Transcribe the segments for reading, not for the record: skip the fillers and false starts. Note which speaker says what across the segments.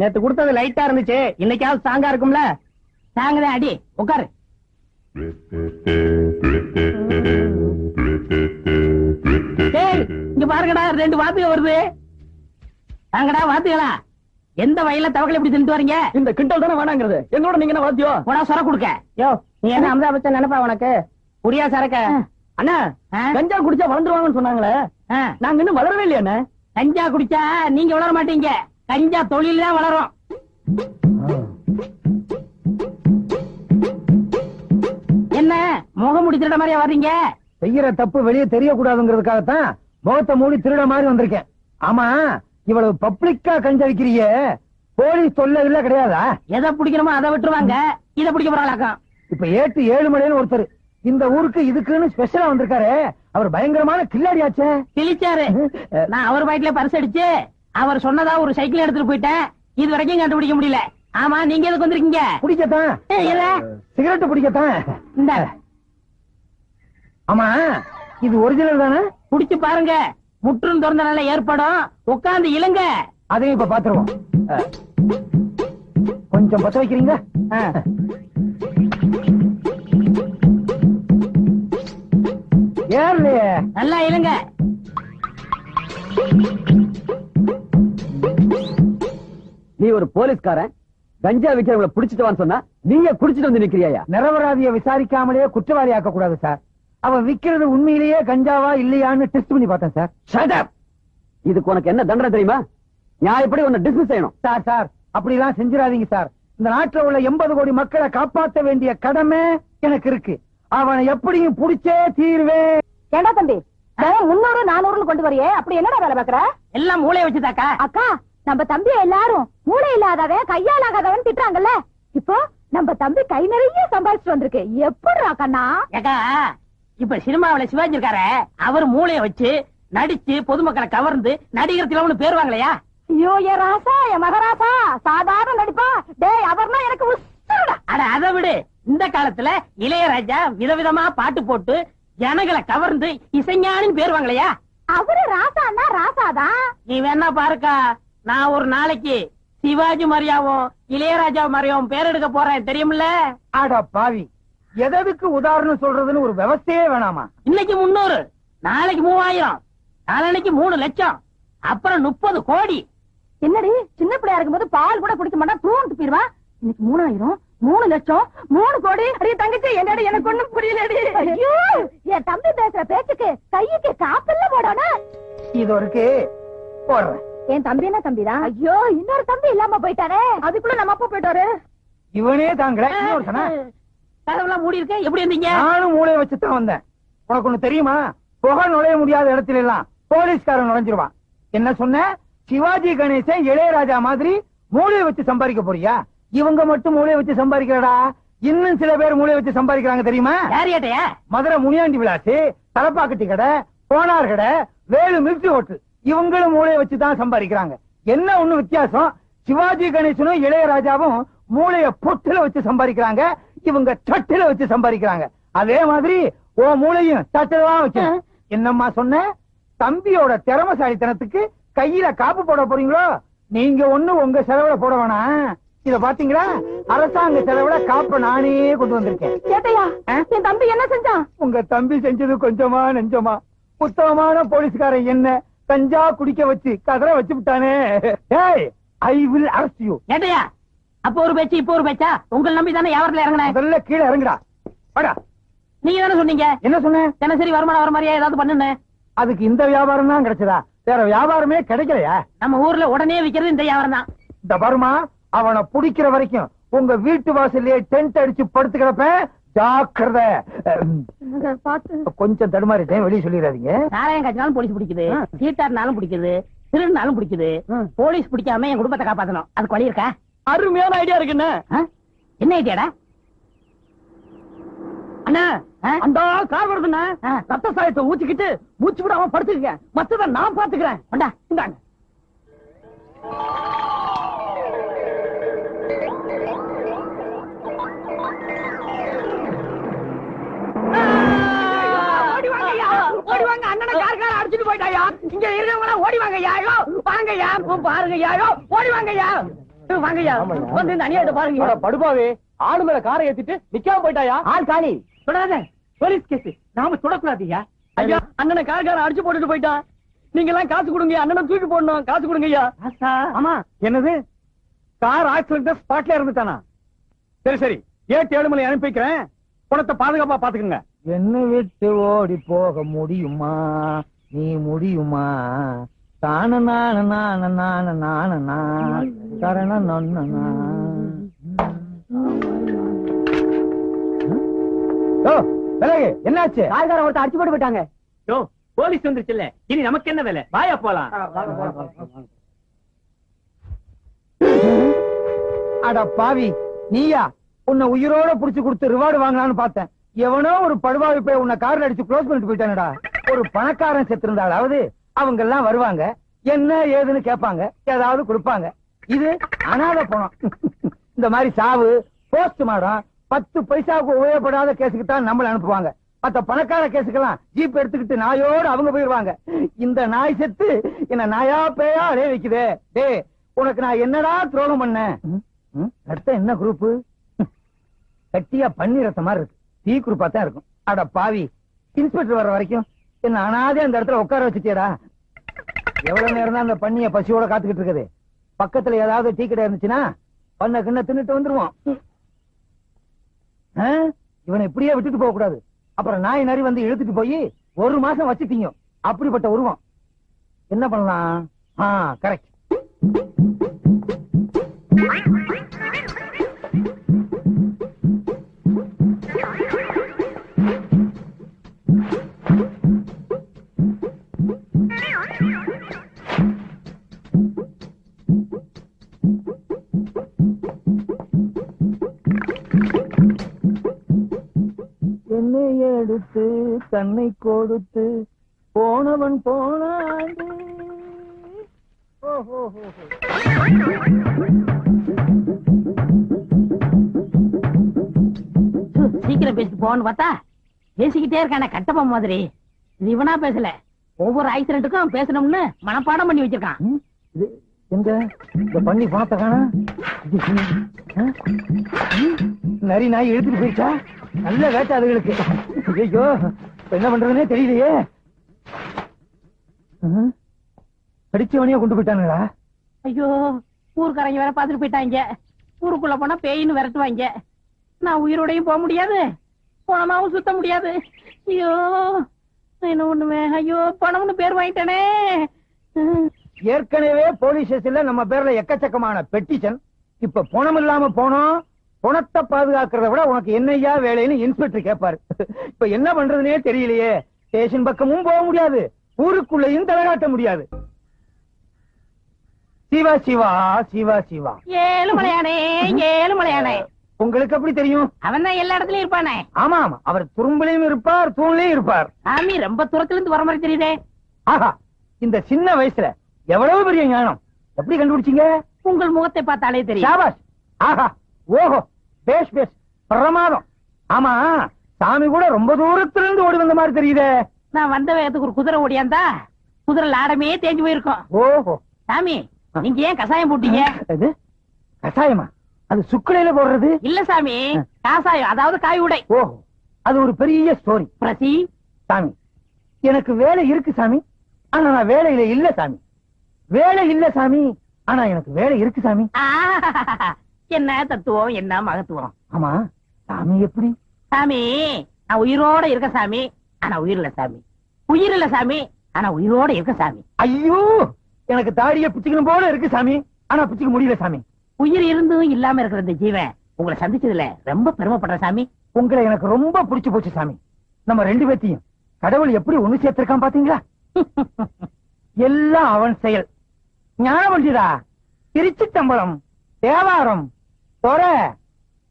Speaker 1: நேத்து கொடுத்தது லைட்டா இருந்துச்சு, இன்னைக்காவது ஸ்ட்ராங்கா இருக்கும்ல. ஸ்ட்ராங்கதான் அடி, உட்காரு. இங்க பாருங்கடா, 2 வாத்துக வருது. வாங்கடா வாத்துகளா. எந்த வயல தவகளை இப்படி தின்ட்டு வரீங்க?
Speaker 2: இந்த கிண்டல் தானே வேணாங்கிறது. எங்களோட நீங்க என்ன வாத்தியோ?
Speaker 1: போடா சொர கொடுக்க. யோ நீ என்ன அமிதாப் பச்சன் நினைப்பா உனக்கு? புரியா சரக்க?
Speaker 2: அண்ணா கஞ்சா குடிச்சா வளர்ந்துருவாங்கன்னு சொன்னாங்களே, நாங்க இன்னும் வளரவே இல்லையா அண்ணா?
Speaker 1: கஞ்சா குடிச்சா நீங்க வளர மாட்டீங்க, கஞ்சா தொழில் தான் வளரும். என்ன முகம் முடி திருட மாதிரியா வர்றீங்க?
Speaker 3: செய்யற தப்பு வெளியே தெரியக்கூடாதுங்கிறதுக்காகத்தான் முகத்தை மூடி திருட மாதிரி வந்திருக்கேன். ஆமா, இவ்வளவு பப்ளிக்கா கஞ்சா விக்கிறீங்க, போலீஸ் தொல்லை இல்ல கிடையாதா?
Speaker 1: எதை பிடிக்கணுமோ அதை விட்டுருவாங்க, இதை பிடிக்க போறாங்களாக்கம்.
Speaker 3: இப்ப ஏட்டு 7 மணின்னு ஒருத்தர் இந்த ஊருக்கு இதுக்குன்னு ஸ்பெஷலா வந்திருக்காரு. அவர் பயங்கரமான கில்லாடியாச்சே.
Speaker 1: கிழிச்சாரு. நான் அவர் பாய்க்குல பரிசு அடிச்சு அவர் சொன்னதா ஒரு சைக்கிள் எடுத்துட்டு போயிட்டேன். இது வரைக்கும் கண்டுபிடிக்க முடியல. ஆமா, நீங்க எதுக்கு வந்திருக்கீங்க?
Speaker 3: குடிக்கத்தான். சிகரெட் பிடிக்கத்தான்.
Speaker 1: இந்த
Speaker 3: ஆமா, இது ஒரிஜினல் தானே?
Speaker 1: குடிச்சு பாருங்க, முற்றும் திறந்தனால ஏற்படும். உட்கார்ந்து இழுங்க.
Speaker 3: அதையும் இப்ப பாத்துருவோம். கொஞ்சம் பத்த வைக்கிறீங்க? ஏர்லையே
Speaker 1: நல்லா இழுங்க.
Speaker 2: நீ ஒரு போலீஸ்காரன், கஞ்சா விக்கிறவங்களை புடிச்சிட்டு வான்னு சொன்னா நீங்க குடிச்சிட்டு வந்து நிக்கிறியா?
Speaker 3: நிரபராதியை விசாரிக்காமலேயே குற்றவாளி ஆக்க கூடாது சார். அவன் விக்கிறது உண்மையிலேயே கஞ்சாவா இல்லையான்னு டெஸ்ட் பண்ணி பார்த்தேன் சார்.
Speaker 2: Shut up! இதுக்கு உனக்கு என்ன தண்டனை தெரியுமா? நியாயப்படி உன்னை டிஸ்மிஸ் செய்யணும்.
Speaker 3: சார் அப்படிலாம் செஞ்சிடாதீங்க சார். இந்த நாட்டுல உள்ள 80 கோடி மக்களை காப்பாற்ற வேண்டிய கடமை எனக்கு இருக்கு. அவனை எப்படியும் புடிச்சே தீர்வேன்.
Speaker 4: ஏண்டா தம்பி, 300 400 கொண்டு வரையே, அப்படி என்னடா வேலை பாக்குற?
Speaker 1: எல்லாம் மூளைய வச்சுதாக்கா.
Speaker 4: அக்கா, நம்ம தம்பி எல்லாரும் மூளை இல்லாதவன் கையால் ஆகாதவன் திட்டுறாங்கல்ல. இப்போ நம்ம தம்பி கை நிறைய சம்பாதிச்சு வந்திருக்கு. எப்படிடா கண்ணா?
Speaker 1: ஏக்கா, இப்ப சினிமாவில சிவாஜி இருக்காரு, அவர் மூளைய வச்சு நடிச்சு பொதுமக்களை கவர்ந்து நடிகர் திலகம்னு பேர் வாங்கலையா?
Speaker 4: ஐயோ என் ராசா, என் மகராசா, சாதாரண நடிப்பா. டேய், அவர்னா எனக்கு உசுருடா.
Speaker 1: அட அதை விடு. இந்த காலத்துல இளையராஜா விதவிதமா பாட்டு போட்டு ஜனங்களை கவர்ந்து இசைஞானின்னு பேர் வாங்கலையா?
Speaker 4: அவரு ராசான்னா ராசாதான்.
Speaker 1: நீ வேணா பாருக்கா, நான் ஒரு நாளைக்கு சிவாஜி மாதிரியாவும் இளையராஜா மாதிரியாவும் பேர் எடுக்க போறேன், தெரியுமில்ல?
Speaker 3: ஆடா பாவி, எதற்கு உதாரணம் சொல்றதுன்னு ஒரு விவசாயே வேணாமா?
Speaker 1: இன்னைக்கு 300, நாளைக்கு 3000, நாளைக்கு 3 லட்சம், அப்புறம் 30 கோடி.
Speaker 4: என்னடி, சின்ன பிள்ளையா இருக்கும்போது பால் கூட குடிக்க மாட்டான், தூண்டு போயிருவா. இன்னைக்கு 3000, 3 லட்சம், 3 கோடி. அடியே தங்கச்சி, என்னடி எனக்கு ஒண்ணும் புரியலடி. ஐயோ, என் தம்பி பேசுற பேச்சுக்கு கைக்கு காப்பல்ல போடணும்.
Speaker 3: இது இருக்கு போடுறேன்.
Speaker 4: என் தம்பி என்ன தம்பிதான்? ஐயோ, இன்னொரு தம்பி இல்லாம போயிட்டாரே. அதுக்குள்ள நம்ம அப்பா போயிட்டாரு.
Speaker 3: இவனே தாங்கல.
Speaker 1: கதவுலாம் மூடி இருக்க, எப்படி இருந்தீங்க?
Speaker 3: நானும் மூளைய வச்சுதான் வந்தேன். உனக்கு ஒண்ணு தெரியுமா? புகை நுழைய முடியாத இடத்துல எல்லாம் போலீஸ்காரன் நுழைஞ்சிருவான். என்ன சொன்ன? சிவாஜி கணேசன் இளையராஜா மாதிரி மூளைய வச்சு சம்பாதிக்க போறியா? இவங்க மட்டும் மூளைய வச்சு சம்பாதிக்கிறடா, இன்னும் சில பேர் மூளைய வச்சு சம்பாதிக்கிறாங்க தெரியுமா?
Speaker 1: யாரியாட்டையா?
Speaker 3: மதுரை முனியாண்டி விலாசு, தலப்பாக்கட்டி கடை, போனார் கடை, வேலு மில்ட்ரி ஹோட்டல், இவங்களும் மூளைய வச்சுதான் சம்பாதிக்கிறாங்க. என்ன ஒண்ணு வித்தியாசம்? சிவாஜி கணேசனும் இளையராஜாவும் மூளைய பொட்டுல வச்சு சம்பாதிக்கிறாங்க, இவங்க தட்டுல வச்சு சம்பாதிக்கிறாங்க. அதே மாதிரி ஓ மூளையும் தட்டுல தான் வைக்கணும். என்னம்மா சொன்ன? தம்பியோட திறமசாலித்தனத்துக்கு கையில காப்பு போட போறீங்களோ? நீங்க ஒண்ணு உங்க செலவுல போட வேணாம். இத பாத்தீங்களா, அரசாங்க செலவுல காப்ப நானே கொண்டு வந்திருக்கேன்.
Speaker 4: கேட்டையா, என் தம்பி என்ன செஞ்சான்?
Speaker 3: உங்க தம்பி செஞ்சது கொஞ்சமா நெஞ்சமா? உத்தமமான போலீஸ்காரன் என்ன கஞ்சா குடிக்க வச்சு கதற வச்சு விட்டானே. ஏய், ஐ வில் அரெஸ்ட் யூ.
Speaker 1: கேட்டையா, அப்ப ஒரு பேச்சு இப்ப ஒரு பேச்சா? உங்களை நம்பி தானே வியாபாரத்துல இறங்கினேன்.
Speaker 3: முதல்ல கீழே இறங்குடா. வாடா.
Speaker 1: நீங்க தானே சொன்னீங்க.
Speaker 3: என்ன சொன்னேன்?
Speaker 1: தினசரி வருமானம் வர மாதிரியா ஏதாவது பண்ணுன்னு.
Speaker 3: அதுக்கு இந்த வியாபாரம் தான் கிடைச்சதா? வேற வியாபாரமே கிடைக்கலையா?
Speaker 1: நம்ம ஊர்ல உடனே விக்கிறது இந்த வியாபாரம் தான்.
Speaker 3: இந்த பருமா, அவனை புடிக்கிற வரைக்கும் உங்க வீட்டு வாசல்லே டென்ட் அடிச்சு படுத்து கிடப்பேன். ஜாக்கிரதை. கொஞ்சம் தடுமாறிட்டேன், வெளியே சொல்லிடாதீங்க.
Speaker 1: நாராயணம் காய்ச்சினாலும் போலீஸ் பிடிக்குது, சீட்டாருனாலும் பிடிக்குது, திருநாலும் பிடிக்குது. போலீஸ் பிடிக்காம என் குடும்பத்தை காப்பாத்தணும், அதுக்கு வழி இருக்கா?
Speaker 2: அருமையான ஐடியா இருக்குன்னு.
Speaker 1: என்ன ஐடியாடா?
Speaker 2: அண்ணா, அந்த கார் வருதுண்ணா, ரத்த சாயத்தை ஊச்சிக்கிட்டு மூச்சு விடாம படுத்துக்க, மத்தத நான் பாத்துக்கிறேன்.
Speaker 1: கொண்டா.
Speaker 2: இந்தாங்க. ஓடி வாங்க, அண்ணனை கார் அடிச்சுட்டு போயிட்டாயா. இங்க இருக்கிறவங்க ஓடி வாங்க. வாங்க வாங்கய்யா பாருங்கய்யா ஓடி வாங்கய்யா வாங்கய்யா வந்து இந்த அநியாயத்தை பாருங்க
Speaker 3: படுபாவே ஆளு மேல காரை ஏத்திட்டு நிக்காம போயிட்டாயா?
Speaker 2: ஆள் காலி
Speaker 3: தொடாத, போலீஸ் கேஸ். நாம தொடக்கூடாதுயா.
Speaker 2: ஐயா அண்ணனை கார்கார அடிச்சு போட்டுட்டு போயிட்டான். நீங்க எல்லாம் காசு கொடுங்க, அண்ணனை தூக்கி போடணும். காசு கொடுங்க ஐயா.
Speaker 3: ஆமா, என்னது கார் ஆக்சிடென்ட் ஸ்பாட்ல இருந்துட்டானா? சரி சரி, 7 மணி அனுப்பி வைக்கிறேன். பணத்தை பாதுகாப்பா பாத்துக்கங்க. என்ன விட்டு ஓடி போக முடியுமா? நீ முடியுமா? தான நான நான நான நான கரண நொன்னா. என்னாச்சு?
Speaker 2: கார்கார ஒருத்தர் அடிச்சு போட்டு போயிட்டாங்க.
Speaker 3: போலீஸ் வந்துருச்சுல்ல, இனி நமக்கு என்ன வேலை? வாயா போலாம். அட பாவி, நீயா? உன்னை உயிரோட புடிச்சு கொடுத்து ரிவார்டு வாங்கலாம்னு பார்த்தேன். எவனோ ஒரு படுவாவி போய் உன்னை கார்ல அடிச்சு க்ளோஸ் பண்ணிட்டு போயிட்டானடா. ஒரு பணக்காரன் செத்து இருந்தாலாவது அவங்க எல்லாம் வருவாங்க, என்ன ஏதுன்னு கேட்பாங்க, ஏதாவது கொடுப்பாங்க. இது அனாதை பணம். இந்த மாதிரி சாவு, போஸ்ட் மாடம், 10 பைசாவுக்கு உபயோகப்படாத கேஸுக்கு தான் நம்மள அனுப்புவாங்க. மத்த பணக்கார கேஸுக்கெல்லாம் ஜீப் எடுத்துக்கிட்டு நாயோடு அவங்க போயிருவாங்க. இந்த நாய் செத்து என்ன நாயா பேயா அடைய வைக்குதே. டே, உனக்கு நான் என்னடா துரோகம் பண்ணேன்? ரத்தம் என்ன குரூப்? கட்டியா பன்னி ரத்த மாதிரி இருக்கு. டீ குரூப்பா தான் இருக்கும். அட பாவி, இன்ஸ்பெக்டர் வர வரைக்கும் என்ன அனாதே அந்த இடத்துல உட்கார வச்சுட்டியடா. எவ்வளவு நேரம் தான் அந்த பண்ணிய பசியோட காத்துக்கிட்டு இருக்குது? பக்கத்துல ஏதாவது டீ கடை இருந்துச்சுன்னா பண்ண கிண்ண தின்னுட்டு வந்துருவோம். இவனை இப்படியே விட்டுட்டு போக கூடாது. அப்புறம் நாய் நரி வந்து இழுத்துட்டு போய் 1 மாசம் வச்சுட்டீங்க. அப்படிப்பட்ட உருவம். என்ன பண்ணலாம்? கரெக்ட். என்னை எடுத்து தன்னை கொடுத்து போனவன் போனாண்டு.
Speaker 1: சீக்கிரம் பேசிட்டு போன்னு பார்த்தா பேசிக்கிட்டே இருக்கான கட்டப்பா மாதிரி. இது இவனா பேசல, ஒவ்வொரு ஆக்சிடென்ட்டுக்கும் பேசணும்னு மனப்பாடம் பண்ணி வச்சிருக்கான்.
Speaker 3: எங்க இந்த பண்ணி பணத்தை காணா? நரி நாய் இழுத்துட்டு போயிடுச்சா? நல்ல வேட்டை அதுகளுக்கு. ஐயோ, என்ன பண்றதுன்னே தெரியலையே. படிச்சவனையே கொண்டு போயிட்டானுங்களா?
Speaker 1: ஐயோ, ஊருக்காரங்க வேற பாத்துட்டு போயிட்டாங்க. ஊருக்குள்ள போனா பேயின்னு விரட்டுவாங்க. நான் உயிரோடையும் போக முடியாது, பணமாவும் சுத்த முடியாது. ஐயோ, என்ன ஒண்ணுமே. ஐயோ, பணம்னு பேர் வாங்கிட்டேனே.
Speaker 3: ஏற்கனவே போலீஸ் ஸ்டேஷன்ல நம்ம பேர்ல எக்கச்சக்கமான பெட்டிஷன். இப்ப பணம் இல்லாம போனோம். பணத்தை பாதுகாக்கிறத விட உனக்கு என்னையா வேலைன்னு இன்ஸ்பெக்டர் கேட்பாரு. இப்ப என்ன பண்றதுனே தெரியலையே. ஸ்டேஷன் பக்கமும் போக முடியாது, ஊருக்குள்ளேயும் தலைகாட்ட முடியாது. சிவா சிவா சிவா சிவா.
Speaker 1: ஏழுமலையானே, ஏழுமலையானே.
Speaker 3: உங்களுக்கு எப்படி தெரியும்?
Speaker 1: அவன் தான் எல்லா இடத்துலயும் இருப்பானே.
Speaker 3: ஆமா ஆமா, அவர் துரும்புலையும் இருப்பார், தூண்லயும் இருப்பார்.
Speaker 1: சாமி ரொம்ப தூரத்துல இருந்து வர மாதிரி தெரியுதே.
Speaker 3: ஆஹா, இந்த சின்ன வயசுல எவ்வளவு பெரிய ஞானம்! எப்படி கண்டுபிடிச்சீங்க?
Speaker 1: உங்கள் முகத்தை பார்த்தாலே தெரியும்.
Speaker 3: சாபாஷ். ஆஹா, ஓஹோ, பேஷ் பேஷ், பிரமாதம். ஆமா, சாமி கூட ரொம்ப தூரத்துல இருந்து ஓடி வந்த மாதிரி தெரியுதே.
Speaker 1: நான் வந்த வேகத்துக்கு ஒரு குதிரை ஓடியாந்தா குதிரை லாடமே தேஞ்சு போயிருக்கும்.
Speaker 3: ஓஹோ.
Speaker 1: சாமி, நீங்க ஏன் கசாயம் போட்டீங்க?
Speaker 3: இது கசாயமா? அது சுக்குலையில போடுறது
Speaker 1: இல்ல சாமி, காசாயம், அதாவது காய் உடை.
Speaker 3: ஓஹோ, அது ஒரு பெரிய ஸ்டோரி.
Speaker 1: பிரசி,
Speaker 3: சாமி, எனக்கு வேலை இருக்கு சாமி, ஆனா நான் வேலையில இல்ல சாமி. வேலை இல்ல சாமி, ஆனா எனக்கு வேலை இருக்கு சாமி.
Speaker 1: என்ன தத்துவம், என்ன மகத்துவம்.
Speaker 3: ஆமா, சாமி எப்படி?
Speaker 1: சாமி, நான் உயிரோட இருக்க சாமி, ஆனா உயிர் இல்ல சாமி. உயிர் இல்ல சாமி, ஆனா உயிரோட இருக்க சாமி.
Speaker 3: ஐயோ, எனக்கு தாடிய பிச்சுக்கணும் போல இருக்கு சாமி, ஆனா பிச்சுக்க முடியல சாமி.
Speaker 1: உயிர் இருந்தும் இல்லாம இருக்கிற இந்த ஜீவன் உங்களை சந்திச்சதுல ரொம்ப பெருமைப்படுற சாமி.
Speaker 3: உங்களை எனக்கு ரொம்ப பிடிச்சு போச்சு சாமி. நம்ம 2 பேத்தையும் கடவுள் எப்படி ஒண்ணு சேர்த்திருக்கான் பாத்தீங்களா? எல்லாம் அவன் செயல். ஞானவண்டிதா, திருச்சிட்டம்பலம், தேவாரம், தொர,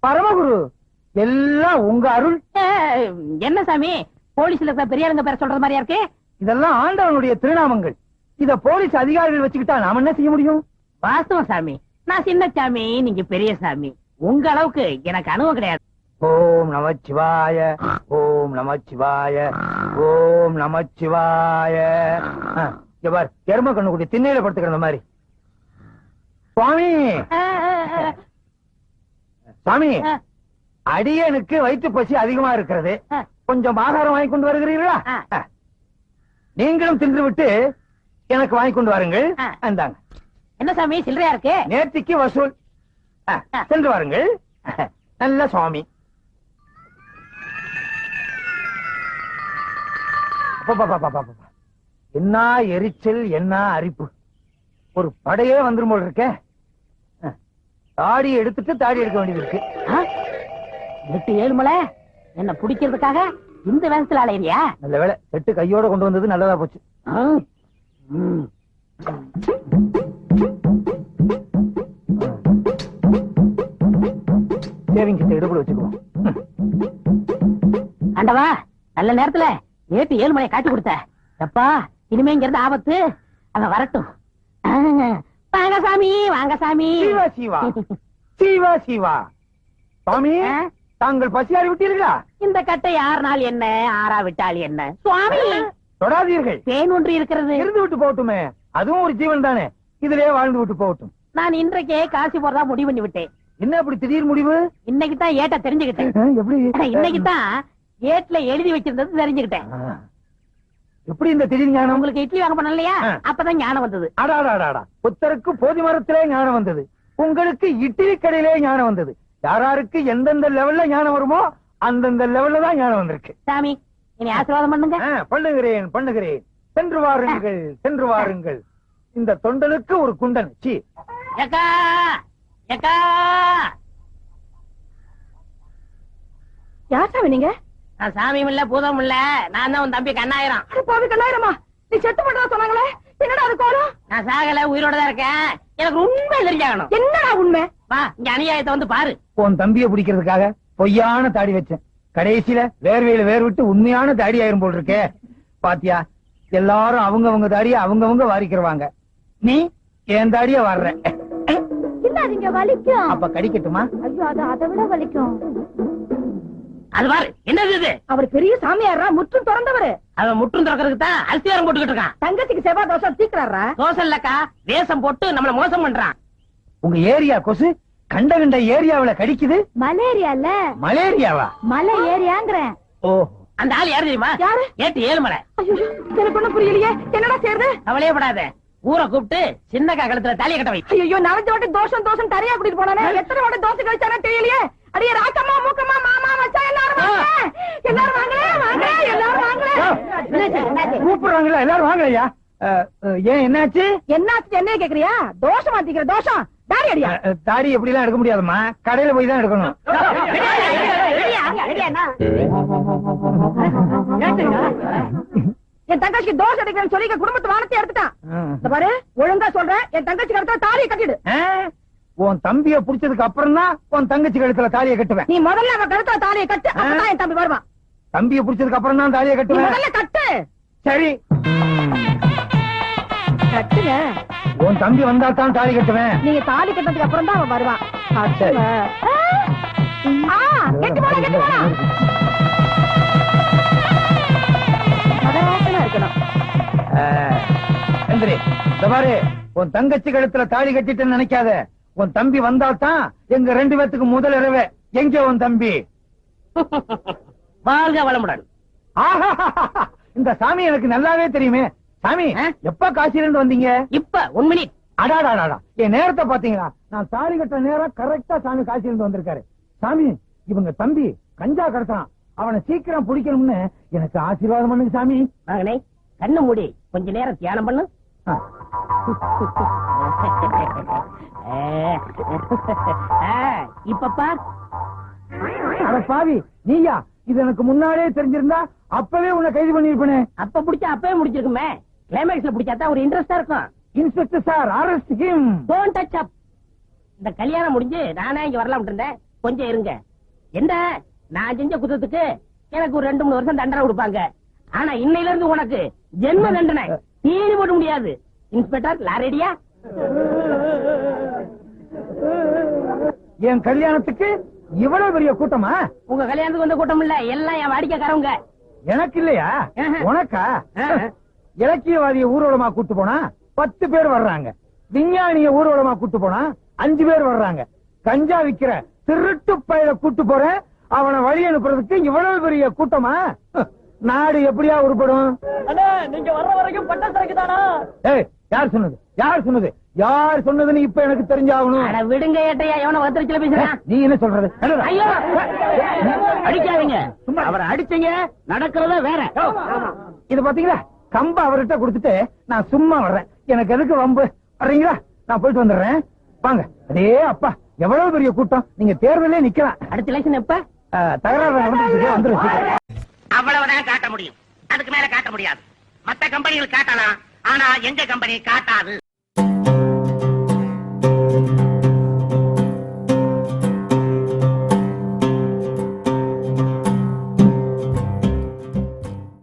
Speaker 3: பரமகுரு எல்லாம் உங்க அருள்.
Speaker 1: என்ன சாமி, போலீஸ்ல இருக்கிற பெரியாளுங்க பேர சொல்றது மாதிரியா இருக்கு?
Speaker 3: இதெல்லாம் ஆண்டவனுடைய திருநாமங்கள். இத போலீஸ் அதிகாரிகள் வச்சுக்கிட்டா நாம என்ன செய்ய முடியும்?
Speaker 1: வாஸ்தவம் சாமி, நான் சின்ன சாமி, நீங்க பெரிய சாமி. உங்க அளவுக்கு எனக்கு அனுபவம் கிடையாது.
Speaker 3: ஓம் நமச்சிவாய, ஓம் நமச்சிவாய, ஓம் நமச்சிவாய. எரும கண்ணுக்குட்டி திண்ணையில படுத்துக்கிற மாதிரி சுவாமி
Speaker 1: ஆ, ஆ, ஆ.
Speaker 3: சுவாமி
Speaker 1: ஆ.
Speaker 3: அடியனுக்கு வயிற்று பசி அதிகமா இருக்கிறது.
Speaker 1: ஆ.
Speaker 3: கொஞ்சம் ஆகாரம் வாங்கி கொண்டு வருகிறீர்களா?
Speaker 1: ஆ.
Speaker 3: நீங்களும் தின்று விட்டு எனக்கு வாங்கி கொண்டு வாருங்கள்.
Speaker 1: ஆ.
Speaker 3: அந்தாங்க.
Speaker 1: என்ன சாமி சில்லறையா இருக்கு?
Speaker 3: நேர்த்திக்கு வசூல். சென்று வாருங்கள். நல்ல சுவாமி. அப்பப்பப்பப்பப்பப்ப. என்ன எரிச்சல், என்ன அரிப்பு. ஒரு படையே வந்துரும் போல இருக்க. தாடி எடுத்துட்டு தாடி எடுக்க வேண்டியது இருக்கு.
Speaker 1: 8-7 மலை என்ன பிடிக்கிறதுக்காக இந்த வேகத்துல அலையிறியா?
Speaker 3: நல்ல வேளை செட்டு கையோட கொண்டு வந்தது நல்லதா போச்சு. சேவிங் கிட்ட எடுப்புல வச்சுக்குவோம்.
Speaker 1: ஆண்டவா, நல்ல நேரத்துல 8-7 மலையை காட்டி கொடுத்த. எப்பா, இனிமே இங்க இருந்து ஆபத்து. அவன் வரட்டும். வாங்க சாமி, வாங்க சாமி.
Speaker 3: சீவா சீவா சீவா சீவா. சுவாமி, தாங்கள் பசியாறி விட்டீர்களா?
Speaker 1: இந்த கட்டை 6 நாள் என்ன, 6 விட்டால் என்ன? சுவாமி,
Speaker 3: தொடாதீர்கள்.
Speaker 1: தேன் ஒன்று இருக்கிறது.
Speaker 3: இருந்து விட்டு போகட்டுமே, அதுவும் ஒரு ஜீவன் தானே. இதிலே வாழ்ந்து விட்டு போகட்டும்.
Speaker 1: நான் இன்றைக்கே காசி போறதா முடிவு பண்ணி விட்டேன்.
Speaker 3: என்ன அப்படி திடீர் முடிவு?
Speaker 1: இன்னைக்கு தான் ஏட்ட தெரிஞ்சுக்கிட்டேன்.
Speaker 3: எப்படி?
Speaker 1: இன்னைக்கு தான் ஏட்ல எழுதி வச்சிருந்தது தெரிஞ்சுக்கிட்டேன்.
Speaker 3: எப்படி இந்த திடீர் ஞானம்?
Speaker 1: உங்களுக்கு இட்லி வாங்க பண்ணலையா? அப்பதான் ஞானம் வந்தது.
Speaker 3: அடாடாடாடா, புத்தருக்கு போதி மரத்திலே ஞானம் வந்தது. உங்களுக்கு இட்லி கடையிலே ஞானம் வந்தது. யாராருக்கு எந்தெந்த லெவல்ல ஞானம் வருமோ அந்தந்த லெவல்ல தான் ஞானம் வந்திருக்கு.
Speaker 1: சாமி, இனி ஆசீர்வாதம் பண்ணுங்க.
Speaker 3: பண்ணுகிறேன் பண்ணுகிறேன். சென்று வாருங்கள், சென்று வாருங்கள். இந்த தொண்டனுக்கு ஒரு குண்டன். சி
Speaker 1: ஏக்கா, ஏக்கா.
Speaker 4: யார் சாமி நீங்க?
Speaker 1: நான் சாமியும் இல்ல, பூதம் இல்ல. நான் தான் உன் தம்பி கண்ணாயிரம்.
Speaker 4: பாவி கண்ணாயிரமா, நீ செத்து போட்டதா சொன்னாங்களே, என்னடா அது கோலம்?
Speaker 1: நான் சாகல, உயிரோட தான் இருக்கேன். எனக்கு உண்மை தெரிஞ்சாகணும்.
Speaker 4: என்னடா உண்மை?
Speaker 1: வா, இங்க அநியாயத்தை வந்து பாரு.
Speaker 3: உன் தம்பியை பிடிக்கிறதுக்காக பொய்யான தாடி வச்சேன். கடைசியில வேர்வையில வேர் விட்டு உண்மையான தாடி ஆயிரும் போல் இருக்கே. பாத்தியா, எல்லாரும் அவங்க தாடிய அவங்க வாரிக்கிறவாங்க. நீ என் தாடிய வர்ற.
Speaker 4: இல்ல, அதுங்க வலிக்கும்.
Speaker 3: அப்ப கடிக்கட்டுமா?
Speaker 4: ஐயோ, அது அதை விட வலிக்கும்.
Speaker 1: அது பாரு, என்னது இது?
Speaker 4: அவர் பெரிய சாமியாரா, முற்றும் திறந்தவரு.
Speaker 1: அவன் முற்றும் திறக்கிறதுக்கு தான் அரிசியாரம் போட்டுக்கிட்டு இருக்கான்.
Speaker 4: தங்கச்சிக்கு செவ்வாய் தோசை தீக்குறாரா?
Speaker 1: தோசை இல்லக்கா, வேஷம் போட்டு நம்மள மோசம் பண்றான்.
Speaker 3: உங்க ஏரியா கொசு கண்ட ஏரியாவுல கடிக்குது.
Speaker 4: மலேரியா இல்ல,
Speaker 3: மலேரியாவா?
Speaker 4: மலை ஏரியாங்கிறேன்.
Speaker 3: ஓ,
Speaker 1: அந்த ஆள் யாரு தெரியுமா?
Speaker 4: யாரு?
Speaker 1: 8-7 மலை.
Speaker 4: ஐயோ, எனக்கு ஒண்ணும் புரியலையே, என்னடா செய்யறது?
Speaker 1: அவளே படாத, ஊரை கூப்பிட்டு சின்னக்கா கழுத்துல தாலியை கட்ட வை.
Speaker 4: ஐயோ, நவஞ்ச வாட்டி தோசம் தரையா கூட்டிட்டு போனானே, எத்தனை வாட்டி தோசை கழிச்சானே தெரியலையே. அடியே ராக்கம்மா, மூக்கம்மா, மாமா, மச்சான், எல்லாரும் வாங்க, எல்லாரும் வாங்க, எல்லாரும் வாங்க.
Speaker 3: கூப்பிடுறாங்களா? எல்லாரும் வாங்கலையா? ஏன் என்னாச்சு?
Speaker 4: என்னாச்சு என்ன கேக்குறியா? தோஷம் மாத்திக்கிற தோஷம். தாடி அடியா.
Speaker 3: தாடி எப்படி எல்லாம் எடுக்க முடியாதுமா, கடையில போய் தான் எடுக்கணும்.
Speaker 4: என் தங்கச்சிக்கு தோசை அடிக்கிறேன்னு சொல்லி குடும்பத்து வானத்தை எடுத்துட்டான். இந்த பாரு, ஒழுங்கா சொல்றேன், என் தங்கச்சி கழுத்துல தாலியை கட்டிடு.
Speaker 3: உன் தம்பிய புடிச்சதுக்கு அப்புறம் தான் உன் தங்கச்சி கழுத்துல தாலியை கட்டுவேன்.
Speaker 4: நீ முதல்ல அவன் கழுத்துல தாலியை கட்டு, அப்பதான் என் தம்பி வருவான்.
Speaker 3: தம்பிய புடிச்சதுக்கு அப்புறம் தான் தாலியை
Speaker 4: நீ
Speaker 3: கட்டுவேன்.
Speaker 4: முதல்ல கட்டு.
Speaker 3: சரி,
Speaker 4: கட்டுங்க.
Speaker 3: உன் தம்பி வந்தா தான் தாலி கட்டுவேன்.
Speaker 4: நீங்க தாலி கட்டதுக்கு அப்புறம் தான் அவன் வருவான்.
Speaker 3: சரி.
Speaker 4: கெட்டு போடா, கெட்டு போடா. மகராசனா இருக்கணும்.
Speaker 3: எந்திரி. இந்த பாரு, உன் தங்கச்சி கழுத்துல தாலி கட்டிட்டு நினைக்காத. உன் தம்பி வந்தா தான் எங்க 2 பேத்துக்கு முதல் இரவே. எங்க உன் தம்பி?
Speaker 1: வாழ்க வளமுடன்.
Speaker 3: ஆஹா, இந்த சாமி எனக்கு நல்லாவே தெரியுமே. சாமி, எப்ப காசில இருந்து வந்தீங்க?
Speaker 1: இப்ப 1 மினிட்.
Speaker 3: அடாடாடா, என் நேரத்தை பாத்தீங்களா? நான் தாலி கட்ட நேரம் கரெக்டா சாமி காசில இருந்து வந்திருக்காரு. சாமி, இவங்க தம்பி கஞ்சா கடத்தான். அவனை சீக்கிரம் பிடிக்கணும்னு எனக்கு ஆசீர்வாதம் பண்ணுங்க சாமி.
Speaker 1: மகனே, கண்ணு மூடி கொஞ்ச நேரம் தியானம் பண்ணு. இப்ப பார்.
Speaker 3: அட பாவி, நீயா? இது எனக்கு முன்னாலே தெரிஞ்சிருந்தா அப்பவே உன்னை கைது பண்ணிருப்பேனே.
Speaker 1: அப்ப பிடிச்சா அப்பவே முடிச்சிருக்குமே. கிளைமேக்ஸ்ல பிடிச்சாதான் ஒரு இன்ட்ரெஸ்டா இருக்கும்.
Speaker 3: Inspector sir, arrest him.
Speaker 1: Don't touch up. இந்த கல்யாணம் முடிஞ்சு நானே இங்க வரலாம் இருந்தேன். கொஞ்சம் இருங்க. என்ன, நான் செஞ்ச குற்றத்துக்கு எனக்கு ஒரு 2-3 வருஷம் தண்டனை கொடுப்பாங்க. ஆனா இன்னையில இருந்து உனக்கு ஜென்ம தண்டனை. தீனி போட முடியாது. இன்ஸ்பெக்டர், லாரேடியா?
Speaker 3: என் கல்யாணத்துக்கு இவ்வளவு பெரிய கூட்டமா?
Speaker 1: உங்க கல்யாணத்துக்கு வந்த கூட்டம் இல்ல, எல்லாம் என் வாடிக்கைக்காரங்க.
Speaker 3: எனக்கு இல்லையா?
Speaker 1: ஆஹா.
Speaker 3: உனக்கா? இலக்கியவாதிய ஊர்வலமா கூட்டு போனா 10 பேர் வர்றாங்க. விஞ்ஞானிய ஊர்வலமா கூட்டு போனா 5 பேர் வர்றாங்க. கஞ்சா விக்கிற திருட்டு பயில கூட்டு போறேன், அவனை வழி அனுப்புறதுக்கு இவ்வளவு பெரிய கூட்டமா? நாடு எப்படியா உருப்படும்?
Speaker 2: அண்ணா நீங்க வர்ற வரைக்கும் பட்ட சரக்கு தானா?
Speaker 3: ஏய், யார் சொன்னது? யார் சொன்னது? யார் சொன்னதுன்னு இப்ப எனக்கு தெரிஞ்சாகணும்.
Speaker 1: அட விடுங்க ஏட்டையா, எவன வத்திரச்சில பேசுறான்?
Speaker 3: நீ என்ன சொல்றது?
Speaker 1: ஐயோ,
Speaker 2: அடிக்காதீங்க, அவரை அடிச்சீங்க, நடக்கிறத வேற.
Speaker 3: இது பாத்தீங்களா, கம்ப அவர்கிட்ட கொடுத்துட்டு நான் சும்மா வர்றேன். எனக்கு எதுக்கு வம்பு? வர்றீங்களா? நான் போயிட்டு வந்துடுறேன். வாங்க. அடே அப்பா, எவ்வளவு பெரிய கூட்டம். நீங்க தேர்தலே நிக்கலாம்.
Speaker 1: அடுத்த எலெக்ஷன் எப்ப?
Speaker 3: தகராறு வந்துருச்சு.
Speaker 5: அவ்வளவுதான் காட்ட முடியும், அதுக்கு மேல காட்ட முடியாது. மத்த கம்பெனிகள் காட்டலாம், ஆனா எங்க கம்பெனி காட்டாது.